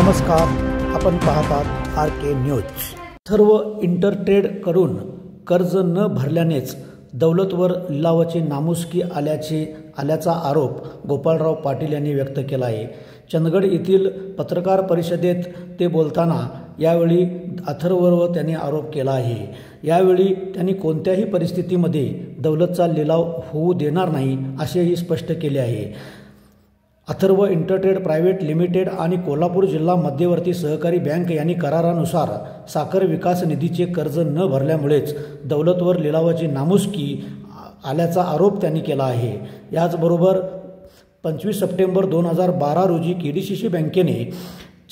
नमस्कार, आपण पाहतात RK न्यूज। सर्व इंटरट्रेड करून कर्ज न भरल्यानेच दौलतवर लिलावाची नामुष्की आल्याचा आरोप गोपाळराव पाटील यांनी व्यक्त केला आहे। चंदगड येथील पत्रकार परिषदेत ते बोलताना यावेळी अथर्ववर त्यांनी आरोप केला आहे। यावेळी त्यांनी कोणत्याही परिस्थितीमध्ये दौलतचा लिलाव होऊ देणार नाही असेही स्पष्ट केले आहे। अथर्व इंटरट्रेड प्रायव्हेट लिमिटेड आणि कोल्हापूर जिल्हा मध्यवर्ती सहकारी बँक यांनी करारानुसार साखर विकास निधीचे कर्ज न भरल्यामुळेच दौलतवर लिलावाची नामुष्की आल्याचा आरोप त्यांनी केला आहे। याचबरोबर 25 सप्टेंबर 2012 रोजी KDCC बँकेने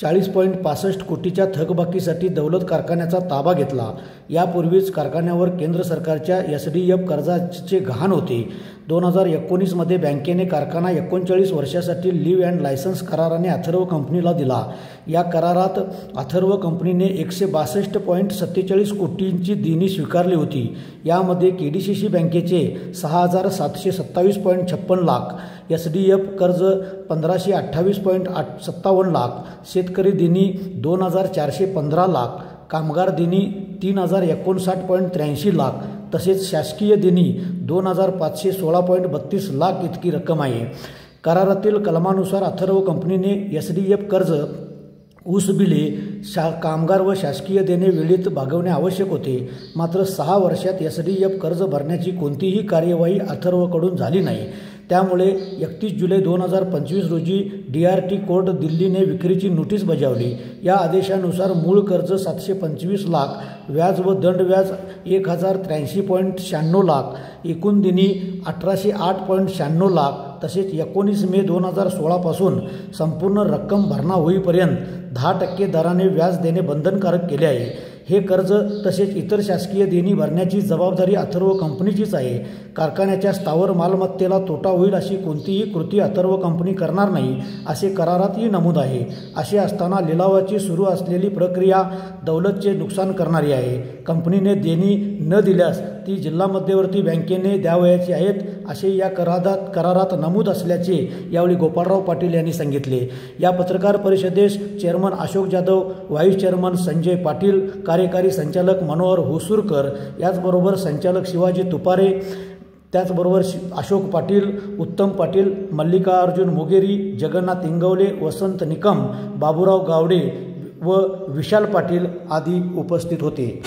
40.65 कोटीच्या थकबाकीसाठी दौलत कारखान्याचा ताबा घेतला। यापूर्वीच कारखान्यावर केंद्र सरकारच्या SDF कर्जाचे गहाण होते। 2019 मध्ये बँकेने कारखाना 39 वर्षासाठी लिव्ह अँड लायसन्स कराराने अथर्व कंपनीला दिला। या करारात अथर्व कंपनीने 162.47 कोटींची देणी स्वीकारली होती। यामध्ये KDCC बँकेचे 6,727.56 लाख, SDF कर्ज 1,528.57 लाख, शेतकरी देणी 2,415 लाख, कामगार देणी 3,059.83 लाख तसेच शासकीय देणी 2,516.32 लाख इतकी रक्कम आहे। करारातील कलमानुसार अथर्व कंपनीने SDF कर्ज, ऊस बिले, कामगार व शासकीय देणे वेळेत भागवणे आवश्यक होते। मात्र 6 वर्षात SDF कर्ज भरण्याची कोणतीही कार्यवाही अथर्वकडून झाली नाही। त्यामुळे 31 जुलै 2025 रोजी DRT कोर्ट दिल्लीने विक्रीची नोटीस बजावली। या आदेशानुसार मूळ कर्ज 725 लाख, व्याज व दंड व्याज 1,083.96 लाख, एकूण देणी 1,808.96 लाख तसेच 19 मे 2016 पासून संपूर्ण रक्कम भरणा होईपर्यंत 10% दराने व्याज देणे बंधनकारक केले आहे। हे कर्ज तसेच इतर शासकीय देणी भरण्याची जबाबदारी अथर्व कंपनीचीच आहे। कारखान्याच्या स्थावर मालमत्तेला तोटा होईल अशी कोणतीही कृती अथर्व कंपनी करणार नाही असे करारातही नमूद आहे। असे असताना लिलावाची सुरू असलेली प्रक्रिया दौलतचे नुकसान करणारी आहे। कंपनीने देणी न दिल्यास ती जिल्हा मध्यवर्ती बँकेने द्यावयाची आहेत असे या करारात नमूद असल्याचे यावेळी गोपाळराव पाटील यांनी सांगितले। या पत्रकार परिषदेस chairman Ashok Jadhav, vice chairman Sanjay Patil, कार्यकारी संचालक मनोहर होसूरकर, याचबरोबर संचालक शिवाजी तुपारे, त्याचबरोबर अशोक पाटील, उत्तम पाटील, मल्लिकार्जुन मोगेरी, जगन्नाथ इंगवले, वसंत निकम, बाबूराव गावडे व विशाल पाटील आदी उपस्थित होते।